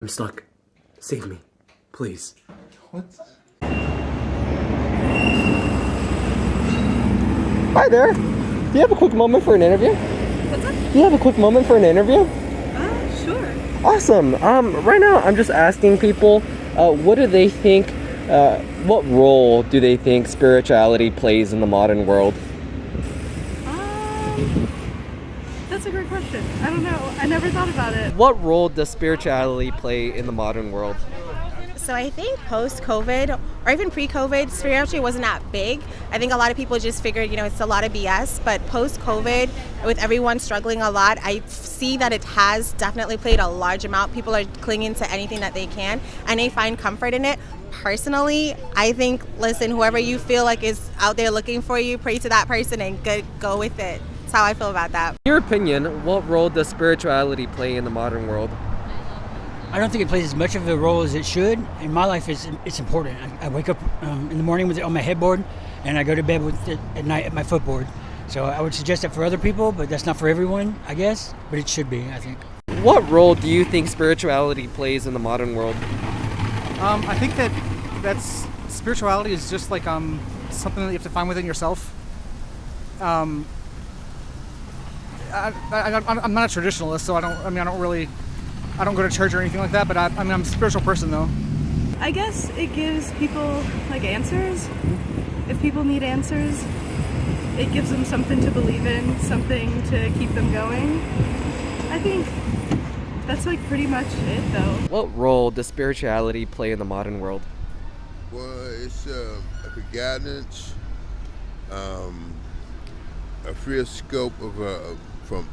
I'm stuck. Save me. Please. What? Hi there. Do you have a quick moment for an interview? What's up? Do you have a quick moment for an interview? Sure. Awesome. Right now I'm just asking people, what do they think, what role do they think spirituality plays in the modern world? That's a great question. I don't know. I never thought about it. What role does spirituality play in the modern world? So I think post-COVID or even pre-COVID, spirituality wasn't that big. I think a lot of people just figured, it's a lot of BS. But post-COVID, with everyone struggling a lot, I see that it has definitely played a large amount. People are clinging to anything that they can, and they find comfort in it. Personally, I think, listen, whoever you feel like is out there looking for you, pray to that person and go with it. That's how I feel about that. In your opinion, what role does spirituality play in the modern world? I don't think it plays as much of a role as it should. In my life, it's important. I wake up in the morning with it on my headboard, and I go to bed with it at night at my footboard. So I would suggest it for other people, but that's not for everyone, I guess. But it should be, I think. What role do you think spirituality plays in the modern world? I think that's spirituality is just like something that you have to find within yourself. I'm not a traditionalist, so I don't go to church or anything like that, but I'm a spiritual person though. I guess it gives people like answers. If people need answers, it gives them something to believe in, something to keep them going. I think that's like pretty much it though. What role does spirituality play in the modern world? Well, it's like a guidance, a free scope of from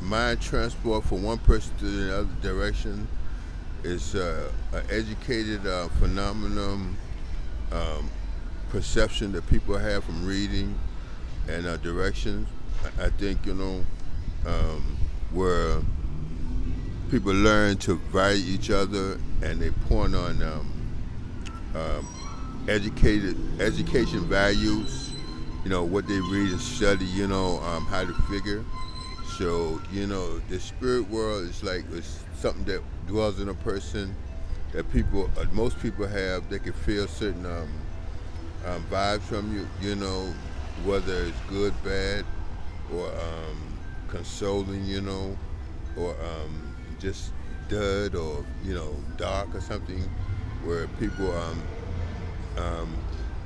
mind transport from one person to the other direction. It's an educated phenomenon, perception that people have from reading and directions. I think, where people learn to value each other and they point on education values, what they read and study, how to figure. So, the spirit world is like it's something that dwells in a person that most people have. They can feel certain vibes from you, whether it's good, bad, or consoling, or just dud or, dark or something, where people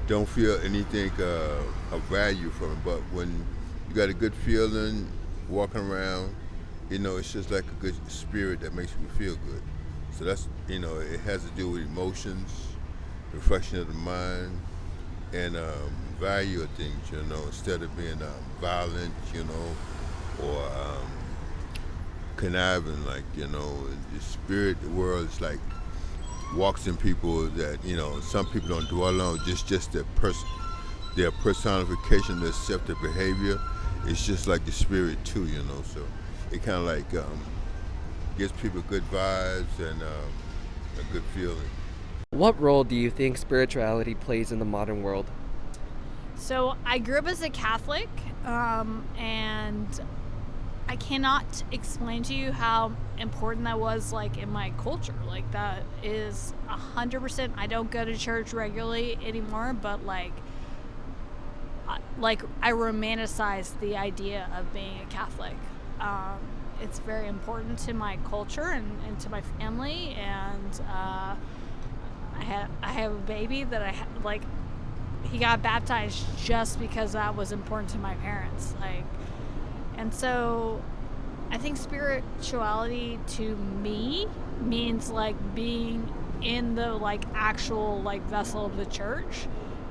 don't feel anything of value from it. But when you got a good feeling, walking around, it's just like a good spirit that makes me feel good. So that's, it has to do with emotions, reflection of the mind, and value of things, instead of being violent, or conniving, like, the spirit world is like walks in people that, some people don't dwell on, just their personification, their self, behavior. It's just like the spirit too, so it kind of like gives people good vibes and a good feeling. What role do you think spirituality plays in the modern world? So I grew up as a Catholic, and I cannot explain to you how important that was, like, in my culture. Like, that is 100%. I don't go to church regularly anymore, but I romanticize the idea of being a Catholic. It's very important to my culture and to my family, and I have a baby that he got baptized just because that was important to my parents. And so I think spirituality to me means being in the actual vessel of the church.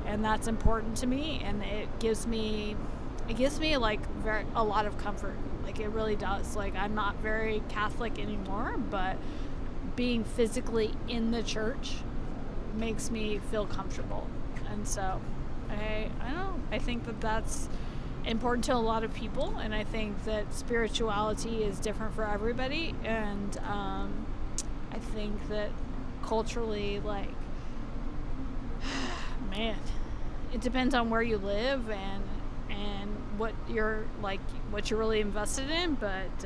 And that's important to me, and it gives me a lot of comfort. It really does. I'm not very Catholic anymore, but being physically in the church makes me feel comfortable. And so I don't know. I think that that's important to a lot of people, and I think that spirituality is different for everybody. And I think that culturally, man, it depends on where you live and what you're really invested in, but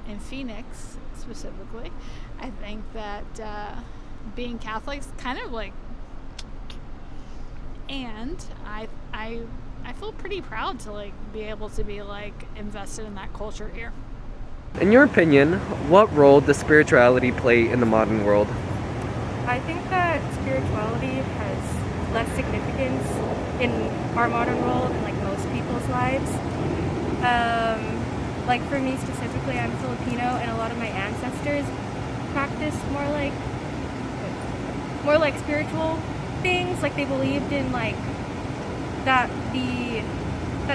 in Phoenix specifically, I think that being Catholic is kind of like, and I feel pretty proud to like be able to be like invested in that culture here. In your opinion, what role does spirituality play in the modern world? I think that spirituality has less significance in our modern world and like most people's lives. Like for me specifically, I'm Filipino, and a lot of my ancestors practiced more like spiritual things. Like they believed in like that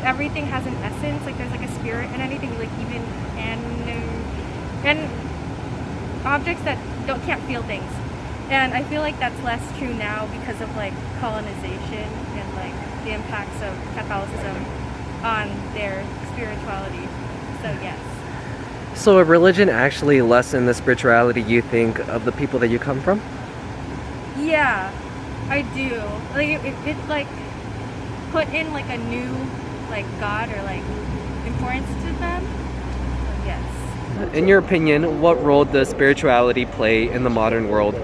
everything has an essence. Like there's like a spirit in anything. Like even and objects that can't feel things. And I feel like that's less true now because of like colonization and like the impacts of Catholicism on their spirituality. So yes. So a religion actually lessen the spirituality, you think, of the people that you come from? Yeah, I do. Like it like put in like a new like God or like importance to them. So yes. In your opinion, what role does spirituality play in the modern world?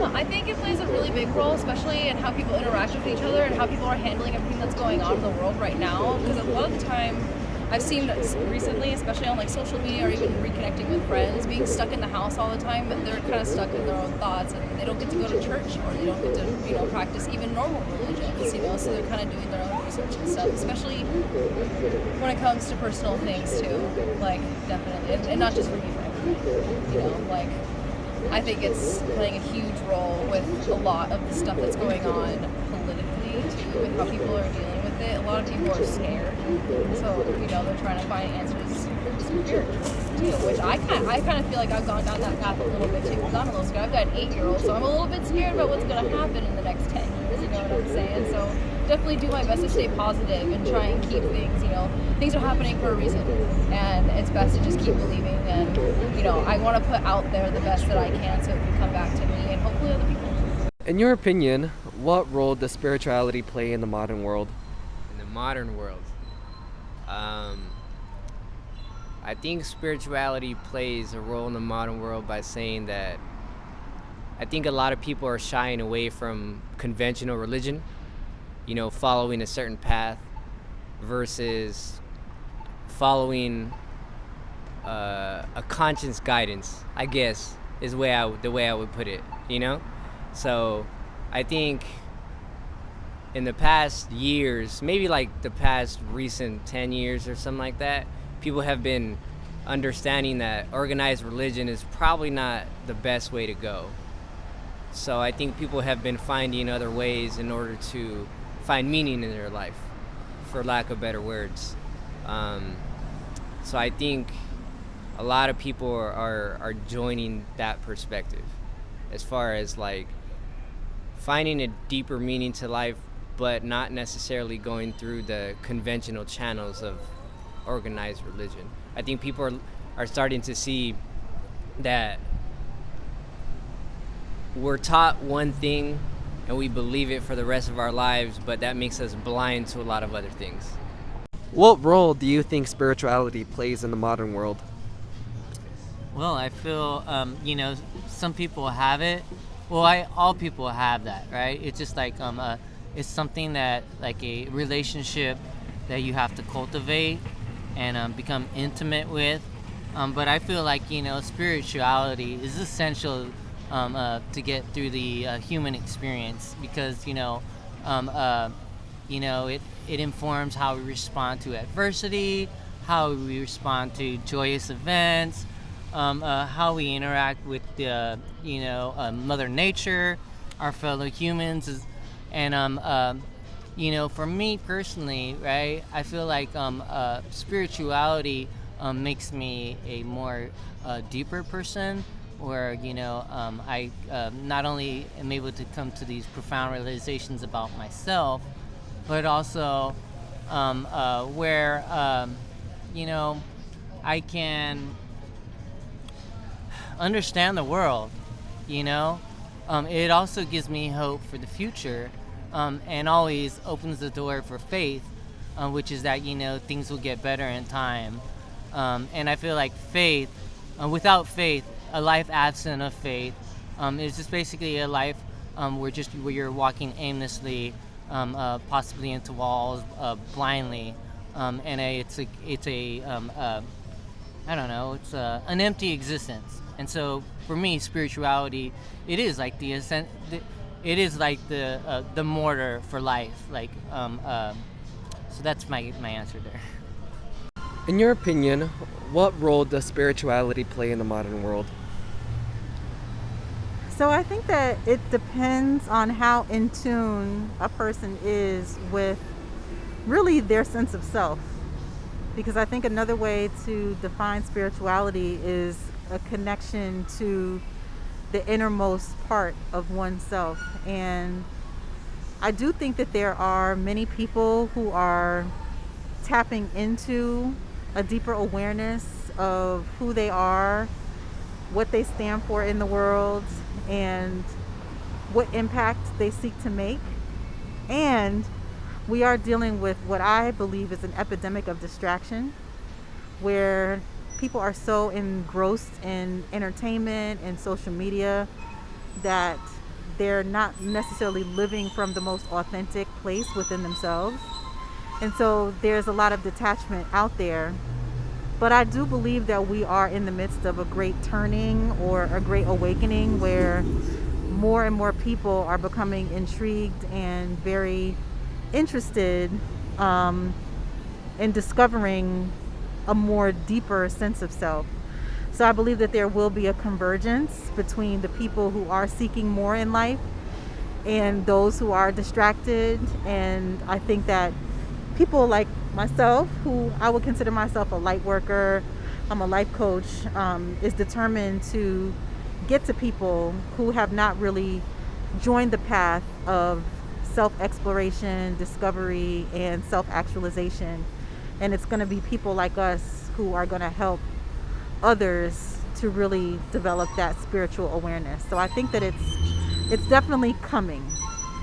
I think it plays a really big role, especially in how people interact with each other and how people are handling everything that's going on in the world right now. Because a lot of the time, I've seen recently, especially on like social media or even reconnecting with friends, being stuck in the house all the time, and they're kind of stuck in their own thoughts, and they don't get to go to church, or they don't get to, practice even normal religions, so they're kind of doing their own research and stuff, especially when it comes to personal things too, like definitely, and not just for me, for everybody, like I think it's playing a huge role with a lot of the stuff that's going on politically too, with how people are dealing with it. A lot of people are scared, so they're trying to find answers spiritually too, which I kind of feel like I've gone down that path a little bit too. I'm not a little scared. I've got an 8-year-old, so I'm a little bit scared about what's going to happen in the next 10 years. You know what I'm saying? So definitely do my best to stay positive and try and keep things. Things are happening for a reason, and it's best to just keep believing. And I want to put out there the best that I can, so it can come back to me and hopefully other people. In your opinion, what role does spirituality play in the modern world? In the modern world, I think spirituality plays a role in the modern world by saying that I think a lot of people are shying away from conventional religion, following a certain path versus following a conscious guidance, I guess, is the way I would put it, So I think in the past years, maybe like the past recent 10 years or something like that, people have been understanding that organized religion is probably not the best way to go. So I think people have been finding other ways in order to find meaning in their life, for lack of better words. So I think a lot of people are joining that perspective as far as like finding a deeper meaning to life, but not necessarily going through the conventional channels of organized religion. I think people are starting to see that we're taught one thing and we believe it for the rest of our lives, but that makes us blind to a lot of other things. What role do you think spirituality plays in the modern world? Well, I feel, some people have it. Well, all people have that, right? It's just like, it's something that, like a relationship that you have to cultivate and become intimate with. But I feel like, spirituality is essential to get through the human experience because, it informs how we respond to adversity, how we respond to joyous events, how we interact with the, Mother Nature, our fellow humans, and for me personally, right, I feel like spirituality makes me a more deeper person, where I not only am able to come to these profound realizations about myself, but also where I can understand the world. It also gives me hope for the future, and always opens the door for faith, which is that things will get better in time. And I feel like faith, without faith, a life absent of faith, is just basically a life where you're walking aimlessly, possibly into walls, blindly, and it's I don't know, it's an empty existence. And so for me, spirituality, it is like the mortar for life. Like, so that's my answer there. In your opinion, what role does spirituality play in the modern world? So I think that it depends on how in tune a person is with really their sense of self. Because I think another way to define spirituality is a connection to the innermost part of oneself. And I do think that there are many people who are tapping into a deeper awareness of who they are, what they stand for in the world, and what impact they seek to make. And we are dealing with what I believe is an epidemic of distraction, where people are so engrossed in entertainment and social media that they're not necessarily living from the most authentic place within themselves. And so there's a lot of detachment out there. But I do believe that we are in the midst of a great turning or a great awakening, where more and more people are becoming intrigued and very interested in discovering a more deeper sense of self. So I believe that there will be a convergence between the people who are seeking more in life and those who are distracted. And I think that people like myself, who I would consider myself a light worker, I'm a life coach, is determined to get to people who have not really joined the path of self-exploration, discovery, and self-actualization. And it's going to be people like us who are going to help others to really develop that spiritual awareness. So I think that it's definitely coming.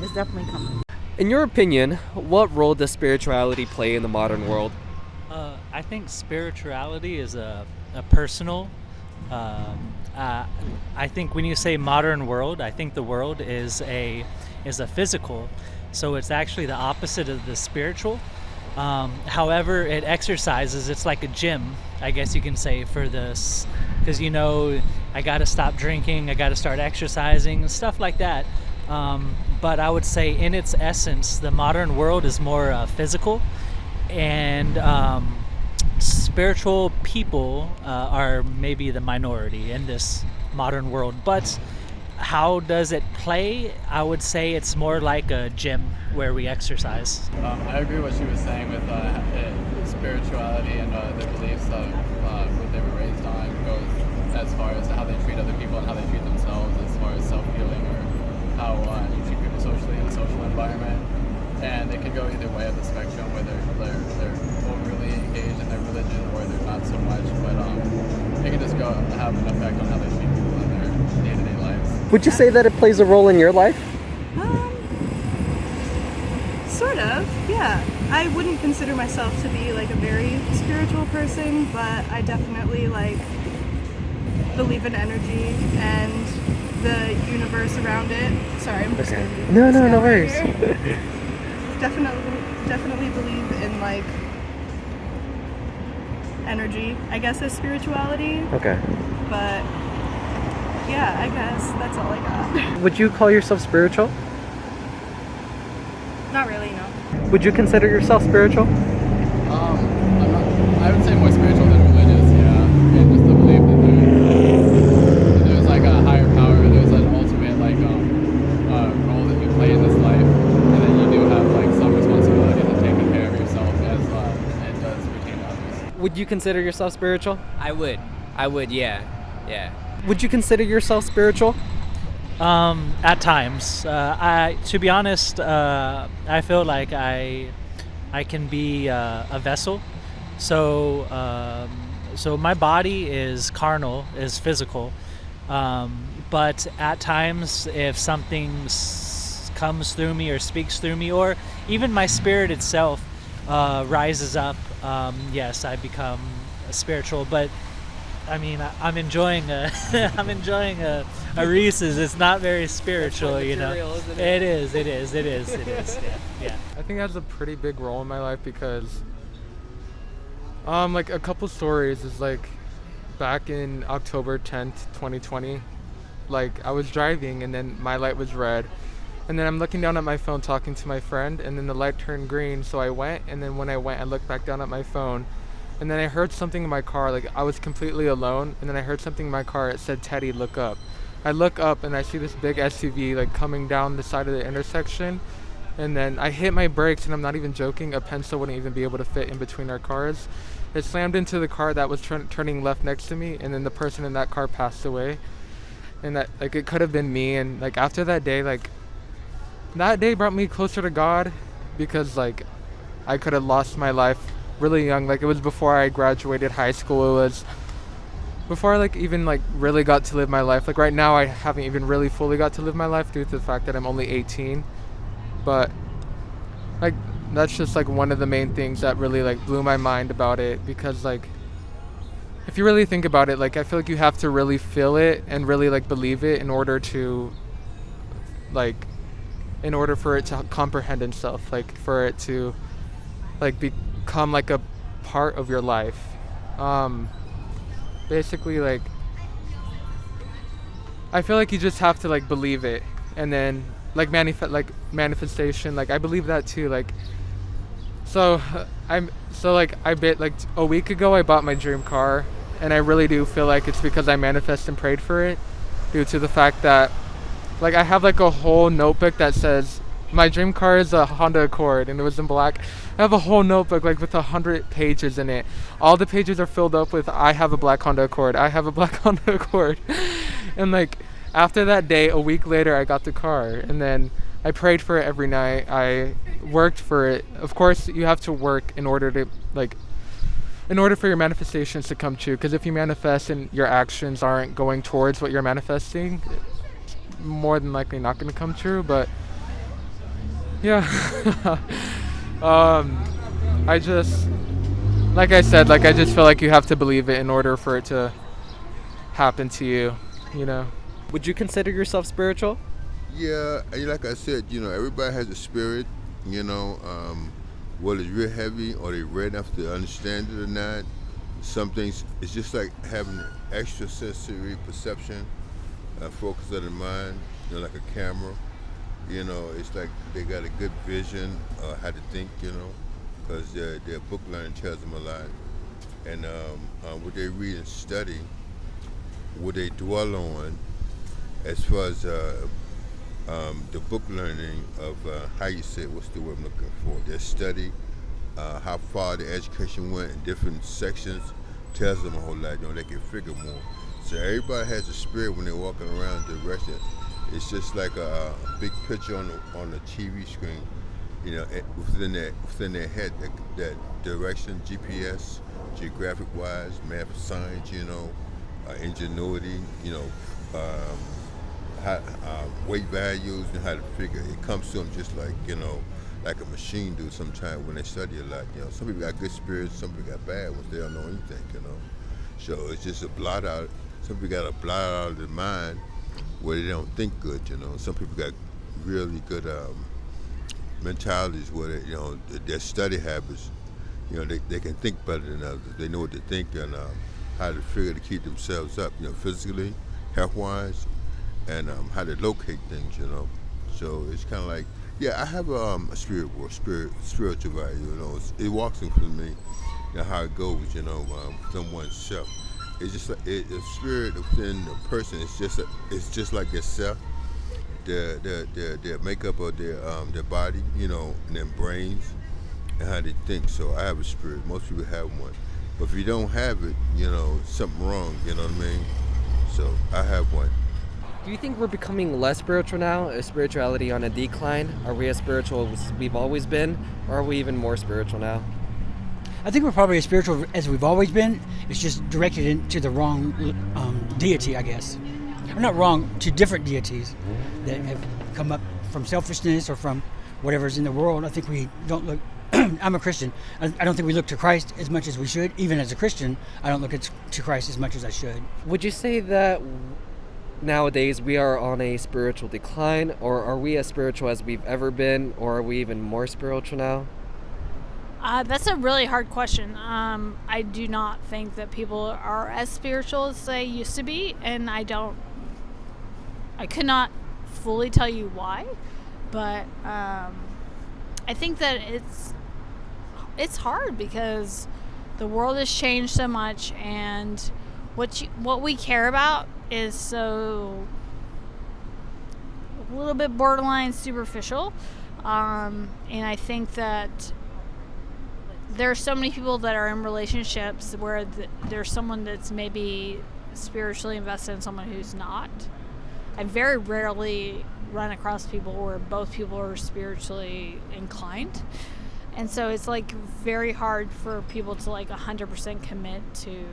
It's definitely coming. In your opinion, what role does spirituality play in the modern world? I think spirituality is a personal. I think when you say modern world, I think the world is a physical, so it's actually the opposite of the spiritual. However, it exercises. It's like a gym, I guess you can say, for this, because I got to stop drinking, I got to start exercising, and stuff like that. But I would say in its essence, the modern world is more physical, and spiritual people are maybe the minority in this modern world. But how does it play? I would say it's more like a gym where we exercise. I agree with what she was saying with spirituality and the beliefs of what they were raised on goes as far as how they treat other people and how they treat themselves, as far as self-healing or how you treat people socially in a social environment. And it can go either way of the spectrum, where they're overly engaged in their religion or they're not so much. But it can just have an effect on how they treat people in their day-to-day lives. Would you say that it plays a role in your life? Sort of, yeah. I wouldn't consider myself to be like a very spiritual person, but I definitely believe in energy and the universe around it. Sorry, I'm just gonna do No this worries. Definitely believe in energy, I guess, as spirituality. Okay. But yeah, I guess that's all I got. Would you call yourself spiritual? Not really, no. Would you consider yourself spiritual? I would say more spiritual than religious, yeah. And just the belief that there's like a higher power, there's an ultimate role that you play in this life, and then you do have some responsibility to taking care of yourself as it does pertain to others. Would you consider yourself spiritual? I would, yeah. Would you consider yourself spiritual? At times. To be honest, I feel like I can be a vessel. So my body is carnal, is physical. But at times, if something comes through me or speaks through me, or even my spirit itself rises up, yes, I become spiritual, but I mean, I'm enjoying I'm enjoying a Reese's. It's not very spiritual, you know. It is. Yeah. I think it has a pretty big role in my life because, like a couple stories is like, back in October 10th, 2020, like I was driving and then my light was red, and then I'm looking down at my phone talking to my friend, and then the light turned green, so I went, and then when I went, I looked back down at my phone. And then I heard something in my car, like I was completely alone, and then I heard something in my car, it said, "Teddy, look up." I look up and I see this big SUV like coming down the side of the intersection, and then I hit my brakes, and I'm not even joking, a pencil wouldn't even be able to fit in between our cars. It slammed into the car that was turning left next to me, and then the person in that car passed away. And that, like, it could have been me, and like after that day, like that day brought me closer to God, because like I could have lost my life really young. Like it was before I graduated high school. It was before I like even like really got to live my life. Like right now I haven't even really fully got to live my life due to the fact that I'm only 18. But like that's just like one of the main things that really like blew my mind about it, because like if you really think about it, like I feel like you have to really feel it and really like believe it in order to like, in order for it to comprehend itself, like for it to like become like a part of your life. Basically, like I feel like you just have to like believe it, and then like manifestation, like I believe that too. Like I bet like a week ago I bought my dream car, and I really do feel like it's because I manifested and prayed for it, due to the fact that like I have like a whole notebook that says my dream car is a Honda Accord, and it was in black. I have a whole notebook like with 100 pages in it. All the pages are filled up with I have a black Honda Accord. I have a black Honda Accord. And like after that day, a week later, I got the car, and then I prayed for it every night. I worked for it. Of course, you have to work in order to like, in order for your manifestations to come true. Because if you manifest and your actions aren't going towards what you're manifesting, it's more than likely not going to come true. But yeah. I just, like I said, like I just feel like you have to believe it in order for it to happen to you, you know. Would you consider yourself spiritual? Yeah, like I said, you know, everybody has a spirit, you know, whether it's real heavy or they read enough to understand it or not. Some things, it's just like having extra sensory perception, focus of the mind, you know, like a camera. You know, it's like they got a good vision how to think, you know, because their book learning tells them a lot. And what they read and study, what they dwell on, as far as the book learning of how you say, what's the word I'm looking for? Their study, how far the education went in different sections, tells them a whole lot, you know, they can figure more. So everybody has a spirit when they're walking around direction. It's just like a big picture on the TV screen, you know, within their head, that direction, GPS, geographic-wise, math, science, you know, ingenuity, you know, weight values, and how to figure. It comes to them just like, you know, like a machine do sometimes when they study a lot. You know, some people got good spirits, some people got bad ones. They don't know anything, you know. So it's just a blot out. Some people got a blot out of their mind where they don't think good, you know. Some people got really good mentalities where they, you know, their study habits, you know, they can think better than others. They know what to think and how to figure to keep themselves up, you know, physically, health-wise, and how to locate things, you know. So it's kind of like, yeah, I have a spiritual value, you know. It walks in for me, you know, how it goes, you know, within oneself. It's just like the spirit within the person. It's just like yourself, their makeup of their body, you know, and their brains, and how they think. So I have a spirit. Most people have one, but if you don't have it, you know, something wrong. You know what I mean? So I have one. Do you think we're becoming less spiritual now? Is spirituality on a decline? Are we as spiritual as we've always been, or are we even more spiritual now? I think we're probably as spiritual as we've always been. It's just directed into the wrong deity, I guess. Or not wrong, to different deities that have come up from selfishness or from whatever's in the world. I think we don't look I'm a Christian. I don't think we look to Christ as much as we should. Even as a Christian, I don't look to Christ as much as I should. Would you say that nowadays we are on a spiritual decline, or are we as spiritual as we've ever been, or are we even more spiritual now? That's a really hard question. I do not think that people are as spiritual as they used to be, and I could not fully tell you why, but I think that it's hard because the world has changed so much, and what we care about is so a little bit borderline superficial, and I think that there are so many people that are in relationships where there's someone that's maybe spiritually invested in someone who's not. I very rarely run across people where both people are spiritually inclined. And so it's like very hard for people to like 100% commit to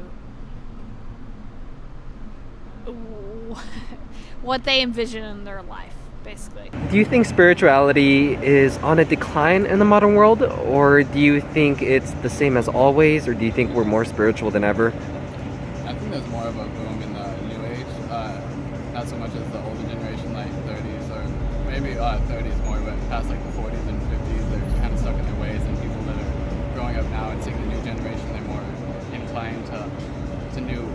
what they envision in their life, basically. Do you think spirituality is on a decline in the modern world, or do you think it's the same as always, or do you think we're more spiritual than ever? I think there's more of a boom in the new age, not so much as the older generation, like 30s, or maybe 30s more, but past like the 40s and 50s, they're kind of stuck in their ways, and people that are growing up now and seeing the new generation, they're more inclined to new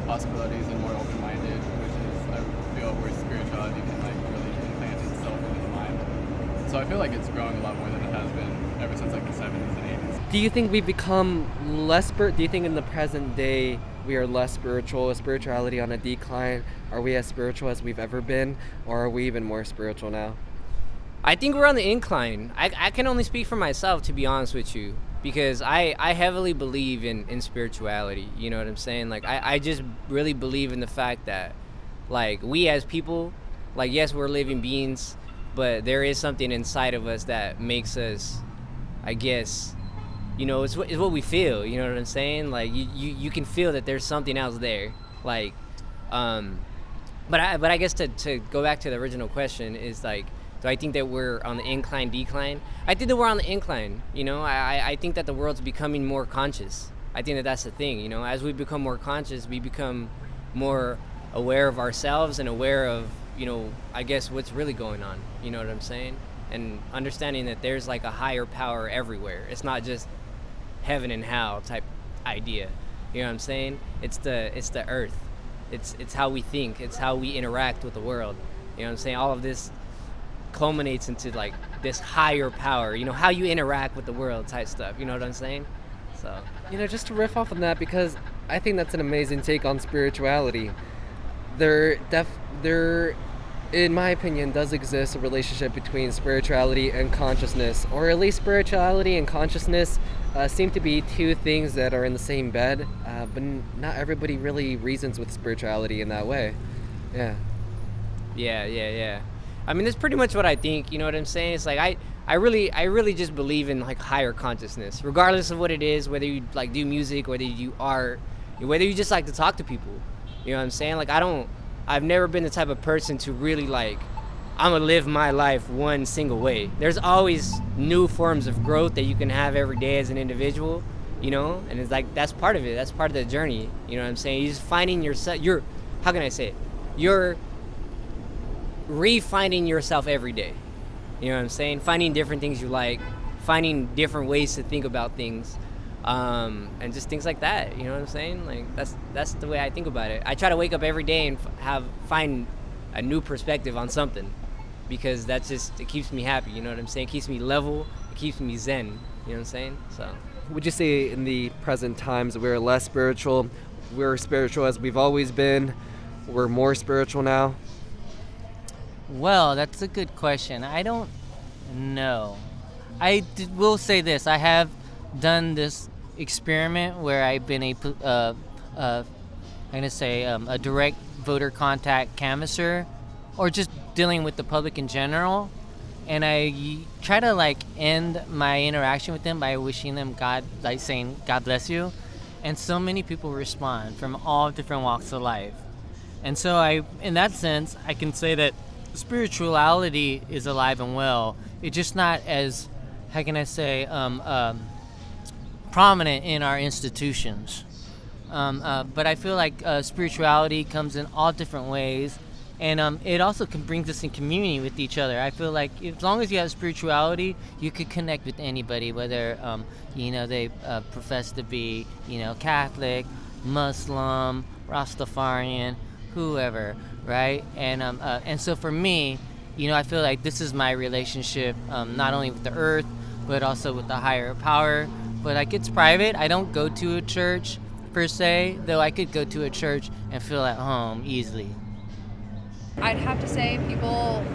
possibilities and more open-minded, which is, I feel, where spirituality can like really implant itself into the mind. So I feel like it's growing a lot more than it has been ever since like the 70s and 80s. Do you think we've become less do you think in the present day we are less spiritual? Is spirituality on a decline? Are we as spiritual as we've ever been, or are we even more spiritual now? I think we're on the incline. I can only speak for myself, to be honest with you, because I heavily believe in spirituality. You know what I'm saying? Like, I just really believe in the fact that, like, we as people, like, yes, we're living beings, but there is something inside of us that makes us, I guess, you know, it's what we feel. You know what I'm saying? Like, you can feel that there's something else there. Like, but I guess to go back to the original question is, like, do I think that we're on the incline, decline? I think that we're on the incline, you know? I think that the world's becoming more conscious. I think that that's the thing, you know? As we become more conscious, we become more aware of ourselves and aware of, you know, I guess what's really going on, you know what I'm saying? And understanding that there's like a higher power everywhere. It's not just heaven and hell type idea, you know what I'm saying? It's the earth. It's how we think, it's how we interact with the world, you know what I'm saying? All of this culminates into like this higher power, you know, how you interact with the world type stuff, you know what I'm saying? So, you know, just to riff off on that, because I think that's an amazing take on spirituality. There, in my opinion, does exist a relationship between spirituality and consciousness, or at least spirituality and consciousness seem to be two things that are in the same bed, but not everybody really reasons with spirituality in that way. Yeah. I mean, that's pretty much what I think, you know what I'm saying? It's like, I really just believe in like higher consciousness, regardless of what it is, whether you like do music, whether you do art, whether you just like to talk to people, you know what I'm saying? Like, I've never been the type of person to really like, I'm gonna live my life one single way. There's always new forms of growth that you can have every day as an individual, you know? And it's like, that's part of it, that's part of the journey, you know what I'm saying? You're just finding yourself, how can I say it? You're refinding yourself every day, you know what I'm saying? Finding different things you like, finding different ways to think about things, and just things like that, you know what I'm saying? Like, that's the way I think about it. I try to wake up every day and find a new perspective on something, because it keeps me happy, you know what I'm saying? It keeps me level, it keeps me zen, you know what I'm saying? So, would you say in the present times we're less spiritual? We're spiritual as we've always been? We're more spiritual now? Well, that's a good question. I don't know. Will say this. I have done this experiment where I've been a direct voter contact canvasser, or just dealing with the public in general. And I try to like end my interaction with them by wishing them God, like saying, God bless you. And so many people respond from all different walks of life. And so in that sense, I can say that spirituality is alive and well. It's just not as how can I say, prominent in our institutions. But I feel like spirituality comes in all different ways, and it also brings us in community with each other. I feel like as long as you have spirituality, you could connect with anybody, whether they profess to be Catholic, Muslim, Rastafarian, whoever, right? And so for me, I feel like this is my relationship, not only with the earth, but also with the higher power. But like, it's private. I don't go to a church per se, though I could go to a church and feel at home easily. I'd have to say people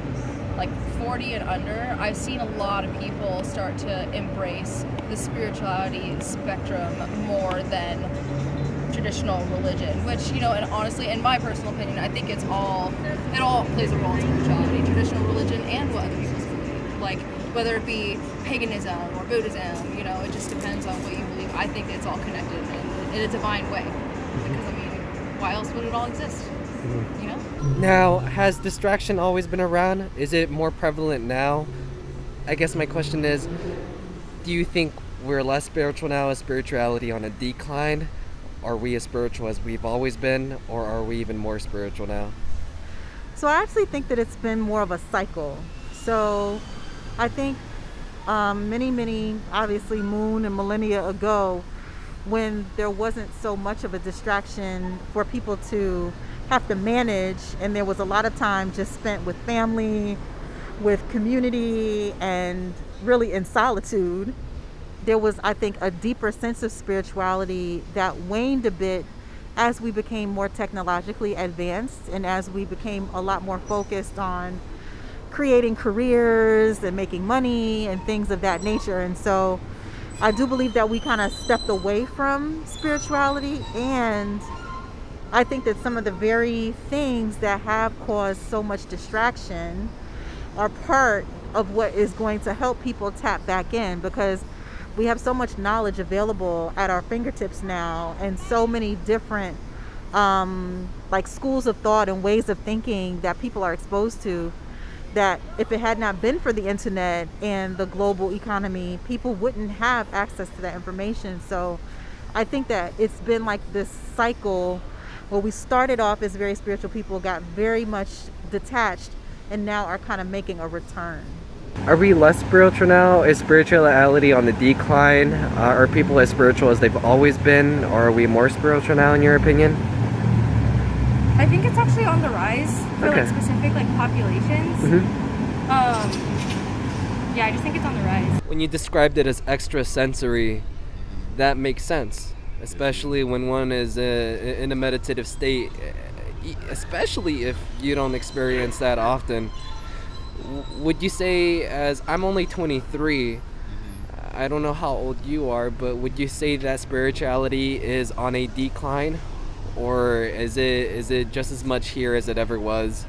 like 40 and under, I've seen a lot of people start to embrace the spirituality spectrum more than traditional religion, which, and honestly, in my personal opinion, I think it all plays a role in spirituality, traditional religion and what other people's believe. Like, whether it be paganism or Buddhism, it just depends on what you believe. I think it's all connected in a divine way. Because, why else would it all exist? Now, has distraction always been around? Is it more prevalent now? I guess my question is, do you think we're less spiritual now? Is spirituality on a decline? Are we as spiritual as we've always been? Or are we even more spiritual now? So I actually think that it's been more of a cycle. So I think many, obviously, moon and millennia ago, when there wasn't so much of a distraction for people to have to manage, and there was a lot of time just spent with family, with community, and really in solitude, there was, I think, a deeper sense of spirituality that waned a bit as we became more technologically advanced and as we became a lot more focused on creating careers and making money and things of that nature. And so I do believe that we kind of stepped away from spirituality, and I think that some of the very things that have caused so much distraction are part of what is going to help people tap back in, because we have so much knowledge available at our fingertips now, and so many different schools of thought and ways of thinking that people are exposed to, that if it had not been for the internet and the global economy, people wouldn't have access to that information. So I think that it's been like this cycle where we started off as very spiritual people, got very much detached, and now are kind of making a return. Are we less spiritual now? Is spirituality on the decline? Are people as spiritual as they've always been? Or are we more spiritual now, in your opinion? I think it's actually on the rise for specific populations. Yeah, I just think it's on the rise. When you described it as extrasensory, that makes sense, especially when one is in a meditative state, especially if you don't experience that often. Would you say, as I'm only 23, I don't know how old you are, but would you say that spirituality is on a decline? Or is it just as much here as it ever was?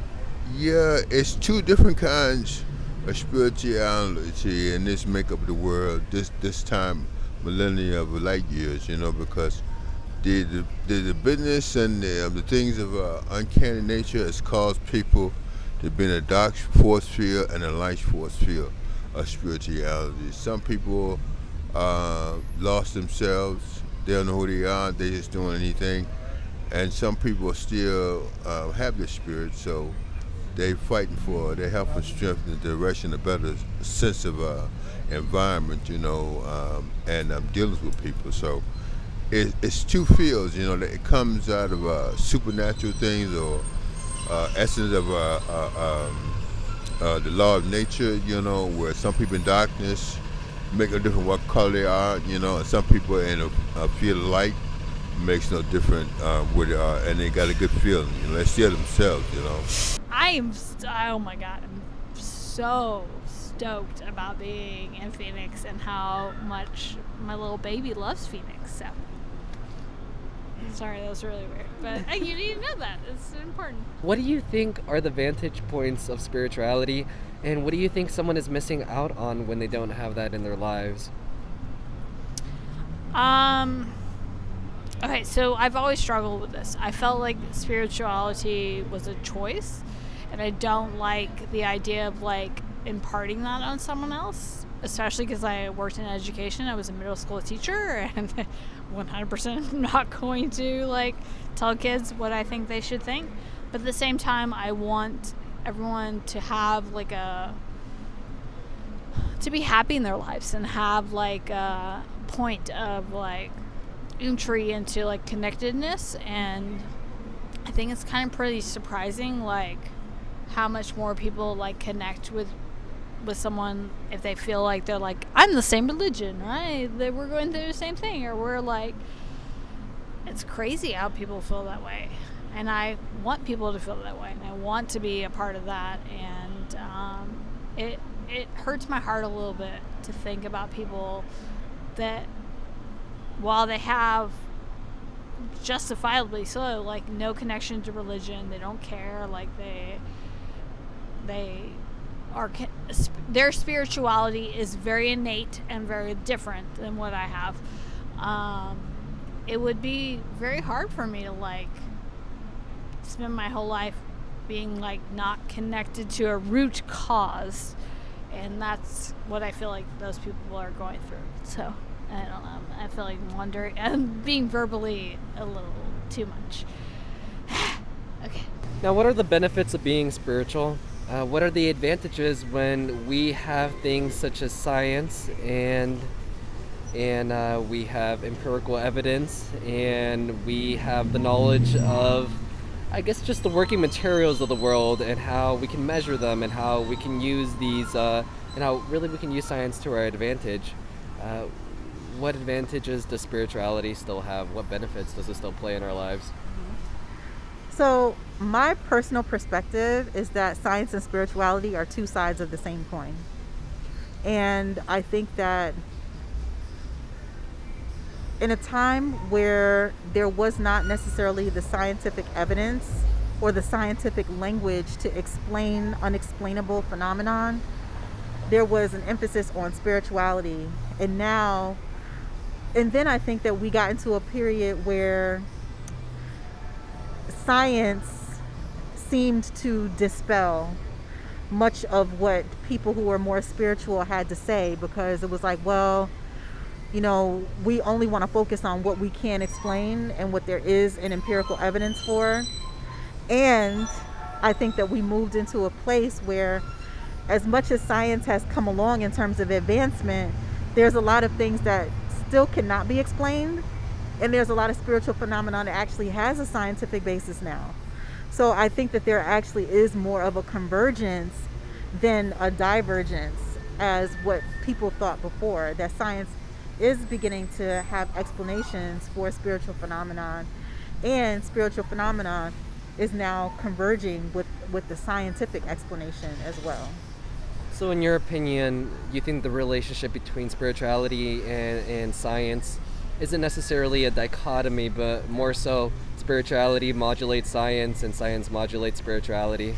Yeah, it's two different kinds of spirituality in this makeup of the world, this time millennia of light years, because the business and the things of uncanny nature has caused people to be in a dark force field and a light force field of spirituality. Some people lost themselves. They don't know who they are. They just doing anything. And some people still have the spirit, so they fighting for their health and strength and direction, a better sense of environment, and dealing with people. So it's two fields, that it comes out of supernatural things or essence of the law of nature, where some people in darkness make no difference what color they are, and some people in a field of light. Makes no difference with and they got a good feeling. They still themselves. Oh my God, I'm so stoked about being in Phoenix and how much my little baby loves Phoenix. So, sorry, that was really weird, but you need to know that. It's important. What do you think are the vantage points of spirituality, and what do you think someone is missing out on when they don't have that in their lives? Okay, so I've always struggled with this. I felt like spirituality was a choice, and I don't like the idea of imparting that on someone else. especially because I worked in education. I was a middle school teacher, and 100% not going to like tell kids what I think they should think. But at the same time, I want everyone to have like to be happy in their lives and have like a point of like entry into like connectedness. And I think it's kind of pretty surprising like how much more people like connect with someone if they feel like they're like, I'm the same religion, right? That we're going through the same thing, or we're like, it's crazy how people feel that way. And I want people to feel that way, and I want to be a part of that. And it hurts my heart a little bit to think about people that, while they have justifiably so like no connection to religion, they don't care, like they are, their spirituality is very innate and very different than what I have. It would be very hard for me to like spend my whole life being like not connected to a root cause, and that's what I feel like those people are going through. So I don't know, I feel like wondering and being verbally a little too much. Okay. Now, what are the benefits of being spiritual? What are the advantages when we have things such as science and we have empirical evidence, and we have the knowledge of, I guess, just the working materials of the world, and how we can measure them, and how we can use these, and how really we can use science to our advantage. What advantages does spirituality still have? What benefits does it still play in our lives? So my personal perspective is that science and spirituality are two sides of the same coin. And I think that in a time where there was not necessarily the scientific evidence or the scientific language to explain unexplainable phenomenon, there was an emphasis on spirituality. And then I think that we got into a period where science seemed to dispel much of what people who were more spiritual had to say, because it was like, well, you know, we only want to focus on what we can explain and what there is an empirical evidence for. And I think that we moved into a place where, as much as science has come along in terms of advancement, there's a lot of things that still cannot be explained. And there's a lot of spiritual phenomenon that actually has a scientific basis now. So I think that there actually is more of a convergence than a divergence, as what people thought before, that science is beginning to have explanations for spiritual phenomenon, and spiritual phenomenon is now converging with the scientific explanation as well. So in your opinion, you think the relationship between spirituality and science isn't necessarily a dichotomy, but more so spirituality modulates science and science modulates spirituality?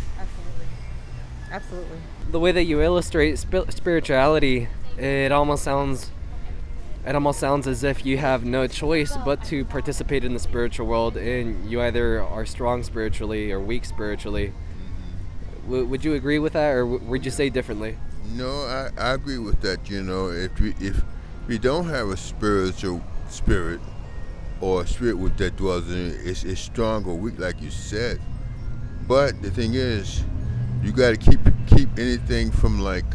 Absolutely. The way that you illustrate spirituality, it almost sounds as if you have no choice but to participate in the spiritual world, and you either are strong spiritually or weak spiritually. Would you agree with that, or would you say differently? No, I agree with that. You know, if we don't have a spiritual spirit, or a spirit that dwells in it, it's strong or weak, like you said. But the thing is, you got to keep anything from like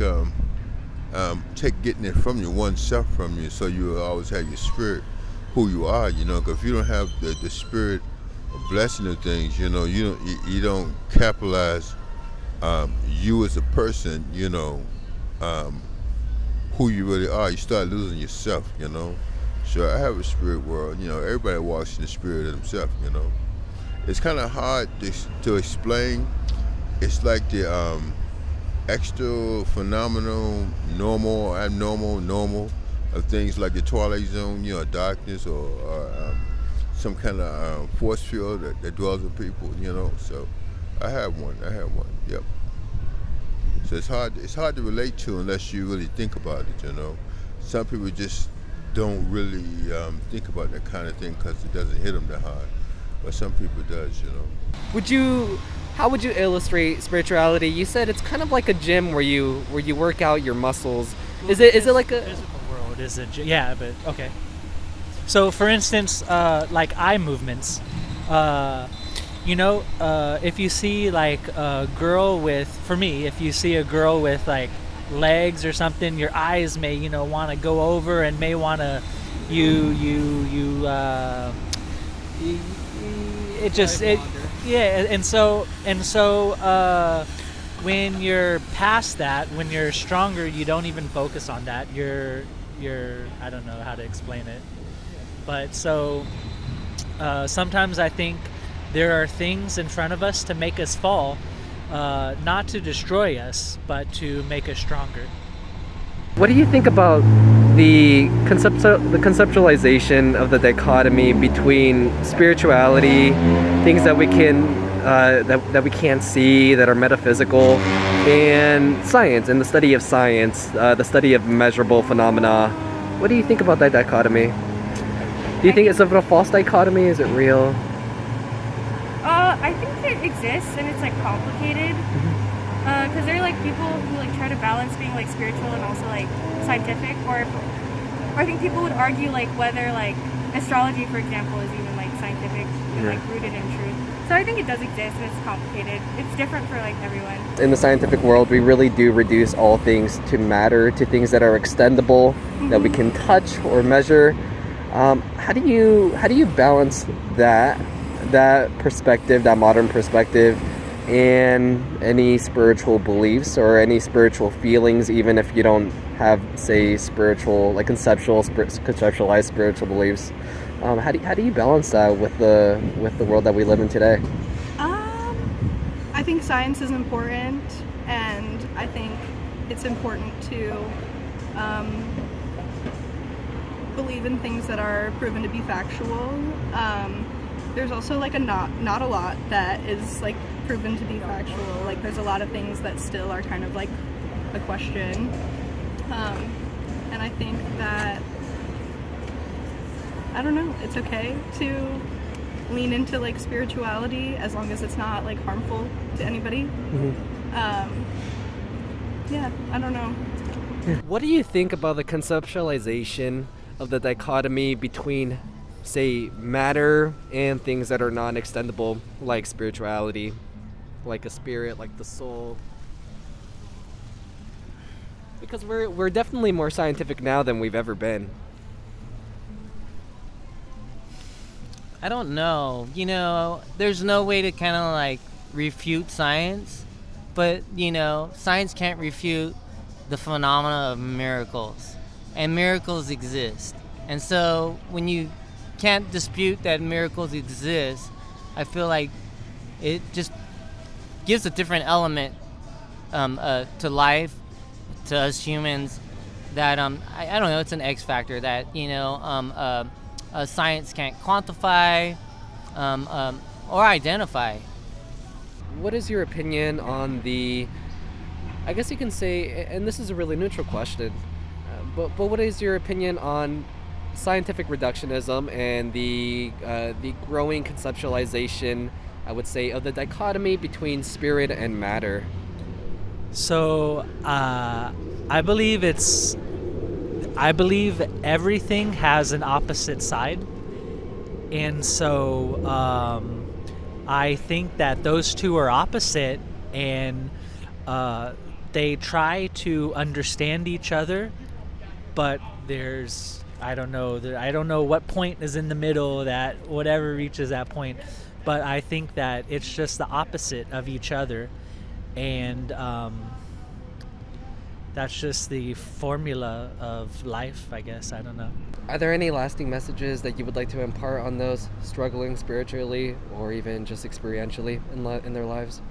getting it from you, oneself from you, so you always have your spirit, who you are. You know, because if you don't have the spirit of blessing of things, you know, you don't capitalize you as a person. You know, who you really are. You start losing yourself. You know. So I have a spirit world, you know, everybody walks in the spirit of themselves, you know. It's kind of hard to explain. It's like the extra phenomenal, normal, abnormal, normal of things like the twilight zone, you know, darkness, or some kind of force field that dwells in people, you know. So I have one, yep. So it's hard to relate to unless you really think about it, you know. Some people just don't really think about that kind of thing because it doesn't hit them that hard, but some people does, you know. How would you illustrate spirituality? You said it's kind of like a gym where you work out your muscles. Is it like a physical world? Is it? Yeah, but okay. So, for instance, like eye movements. If you see like a girl with, for me, if you see a girl with like legs or something, your eyes may, want to go over and may want to, when you're past that, when you're stronger, you don't even focus on that. You're I don't know how to explain it, but so sometimes I think there are things in front of us to make us fall, not to destroy us, but to make us stronger. What do you think about the conceptualization of the dichotomy between spirituality, things that we can that we can't see, that are metaphysical, and science, and the study of science, the study of measurable phenomena? What do you think about that dichotomy? Do you think it's a false dichotomy? Is it real? I think it exists and it's like complicated. Because there are like people who like try to balance being like spiritual and also like scientific, or I think people would argue like whether like astrology, for example, is even like scientific and like rooted in truth. So I think it does exist and it's complicated. It's different for like everyone. In the scientific world, we really do reduce all things to matter, to things that are extendable, that we can touch or measure. How do you balance that perspective, that modern perspective, and any spiritual beliefs or any spiritual feelings, even if you don't have, say, spiritual, like conceptualized spiritual beliefs? How do you balance that with the world that we live in today? I think science is important, and I think it's important to believe in things that are proven to be factual. There's also like not a lot that is like proven to be factual. Like there's a lot of things that still are kind of like a question, and I think that, I don't know, it's okay to lean into like spirituality as long as it's not like harmful to anybody. Yeah, I don't know. What do you think about the conceptualization of the dichotomy between, say, matter and things that are non-extendable, like spirituality, like a spirit, like the soul? Because we're definitely more scientific now than we've ever been. I don't know. There's no way to kind of like refute science, but science can't refute the phenomena of miracles, and miracles exist. And so when you can't dispute that miracles exist, I feel like it just gives a different element to life, to us humans, that I don't know, it's an X factor that science can't quantify or identify. What is your opinion on the, I guess you can say, and this is a really neutral question, but what is your opinion on scientific reductionism and the growing conceptualization, I would say, of the dichotomy between spirit and matter? So I believe everything has an opposite side, and so I think that those two are opposite, and they try to understand each other, but there's, I don't know what point is in the middle that whatever reaches that point, but I think that it's just the opposite of each other, and that's just the formula of life, I guess. I don't know. Are there any lasting messages that you would like to impart on those struggling spiritually or even just experientially in their lives?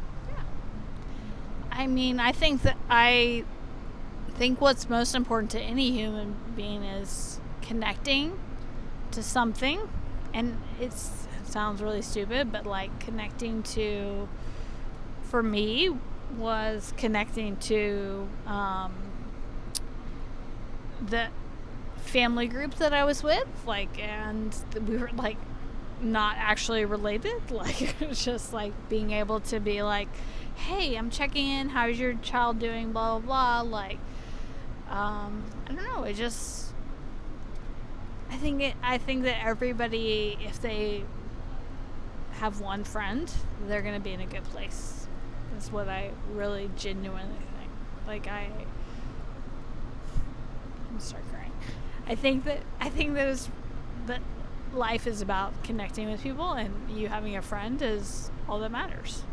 I mean, I think what's most important to any human being is connecting to something, and it sounds really stupid, but like connecting to, for me, was connecting to the family group that I was with, like, and we were like not actually related, like just like being able to be like, hey, I'm checking in, how's your child doing, blah blah blah, like I don't know. It just, I think that everybody, if they have one friend, they're gonna be in a good place. That's what I really genuinely think. Like I'm gonna start crying. I think that life is about connecting with people, and you having a friend is all that matters.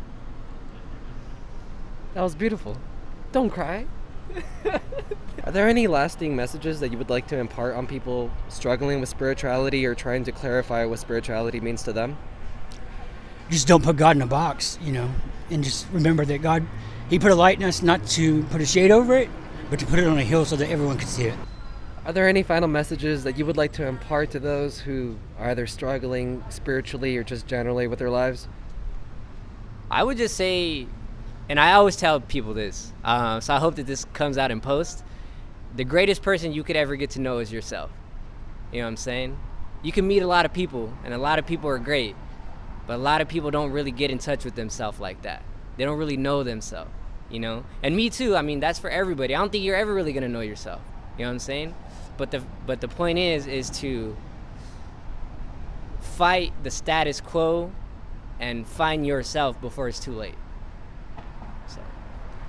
That was beautiful. Don't cry. Are there any lasting messages that you would like to impart on people struggling with spirituality or trying to clarify what spirituality means to them? Just don't put God in a box, and just remember that God, He put a light in us not to put a shade over it, but to put it on a hill so that everyone could see it. Are there any final messages that you would like to impart to those who are either struggling spiritually or just generally with their lives? I would just say, and I always tell people this, so I hope that this comes out in post, the greatest person you could ever get to know is yourself. You know what I'm saying? You can meet a lot of people, and a lot of people are great, but a lot of people don't really get in touch with themselves like that. They don't really know themselves, And me too, that's for everybody. I don't think you're ever really gonna know yourself. You know what I'm saying? But the point is to fight the status quo and find yourself before it's too late. So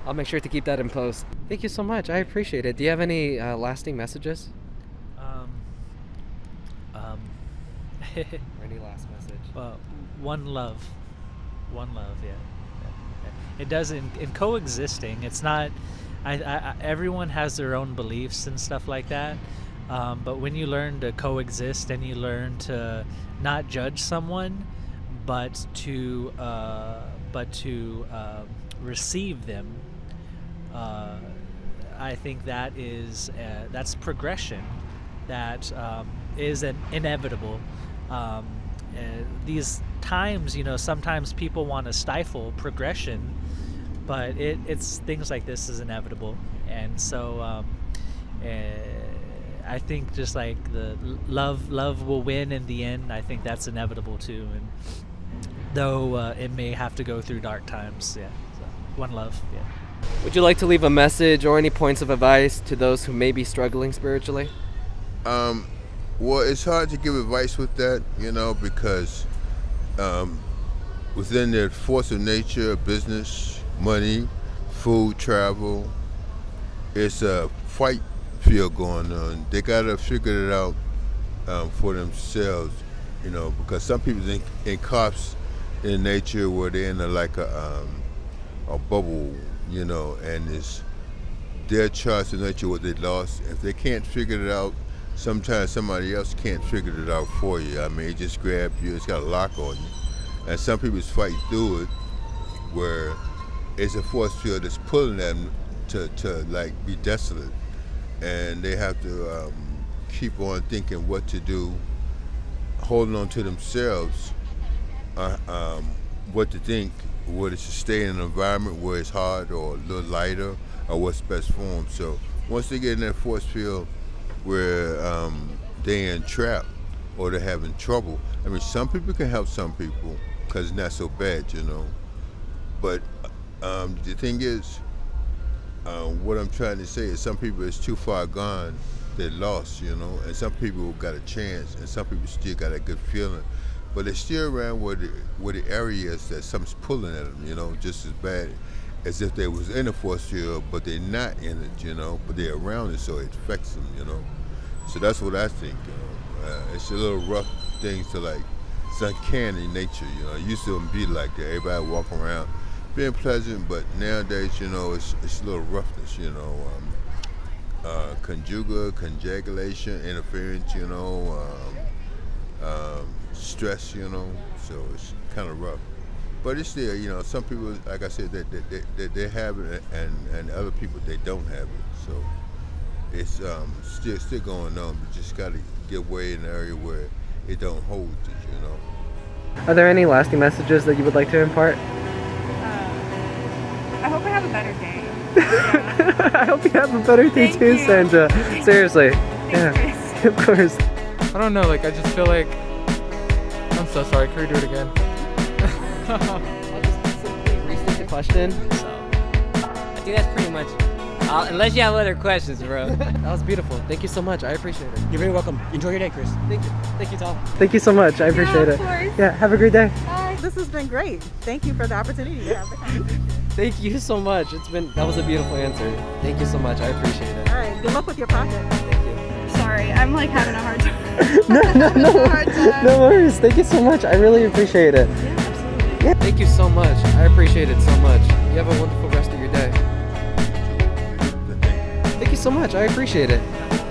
I'll make sure to keep that in post. Thank you so much. I appreciate it. Do you have any lasting messages? Any last message? Well, one love, yeah. It does in coexisting. It's not. Everyone has their own beliefs and stuff like that. But when you learn to coexist and you learn to not judge someone, but to receive them, I think that's progression. That is inevitable. These times, sometimes people want to stifle progression, but it's things like this is inevitable. And so I think just like the love will win in the end. I think that's inevitable too. And though it may have to go through dark times, yeah. So, one love, yeah. Would you like to leave a message or any points of advice to those who may be struggling spiritually? Well, it's hard to give advice with that, because within the force of nature, business, money, food, travel, it's a fight field going on. They gotta figure it out for themselves, because some people in cops in nature where they're in a bubble, and it's their choice in nature what they lost. If they can't figure it out, sometimes somebody else can't figure it out for you. It just grab you, it's got a lock on you. And some people fight through it where it's a force field that's pulling them to be desolate. And they have to keep on thinking what to do, holding on to themselves, what to think, whether to stay in an environment where it's hard or a little lighter, or what's best for them. So once they get in that force field where they're entrapped or they're having trouble, some people can help some people because it's not so bad, But the thing is, what I'm trying to say is some people is too far gone, they're lost, and some people got a chance, and some people still got a good feeling, but they're still around where the area is that something's pulling at them, just as bad as if they was in a force field, but they're not in it, but they're around it, so it affects them, So that's what I think. It's a little rough things to it's uncanny nature, It used to be like that. Everybody walk around being pleasant, but nowadays, it's a little roughness, conjugulation, interference, stress, so it's kind of rough. But it's still, some people, like I said, they have it, and other people, they don't have it. So it's still going on, but just got to get away in an area where it don't hold you, Are there any lasting messages that you would like to impart? I hope I have a better day. I hope you have a better day Thank too, you. Sandra. Seriously. Thanks, Yeah, of course. I don't know, I just feel like, I'm so sorry, can we do it again? I'll just simply restate the question. So I think that's pretty much Unless you have other questions, bro. That was beautiful. Thank you so much. I appreciate it. You're very welcome. Enjoy your day, Chris. Thank you. Thank you, Tom. Thank you so much. I appreciate of it. course. Yeah, have a great day. This has been great. Thank you for the opportunity to have the conversation. Thank you so much. That was a beautiful answer. Thank you so much. I appreciate it. All right, good luck with your project. Sorry, I'm like having a hard time. No worries. Thank you so much. I really appreciate it. Thank you so much. I appreciate it so much. You have a wonderful rest of your day. Thank you so much. I appreciate it.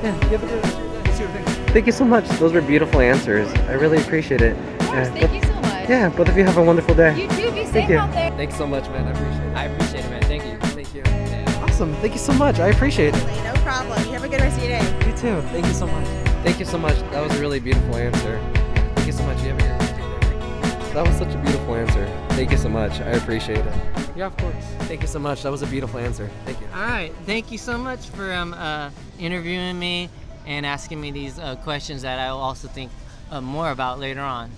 Yeah, you have a good rest of your day. Thank you so much. Those were beautiful answers. I really appreciate it. Of course, thank you so much. Yeah, both of you have a wonderful day. You too, be Thank safe you. out there. Thanks so much, man. I appreciate it. I appreciate it, man. Thank you. Thank you. Awesome. Thank you so much. I appreciate it. No problem. You have a good rest of your day. You too. Thank you so much. Thank you so much. That was a really beautiful answer. Thank you so much. You have a good rest of your day. That was such a beautiful answer. Thank you so much. I appreciate it. Yeah, of course. Thank you so much. That was a beautiful answer. Thank you. All right. Thank you so much for interviewing me and asking me these questions that I will also think more about later on.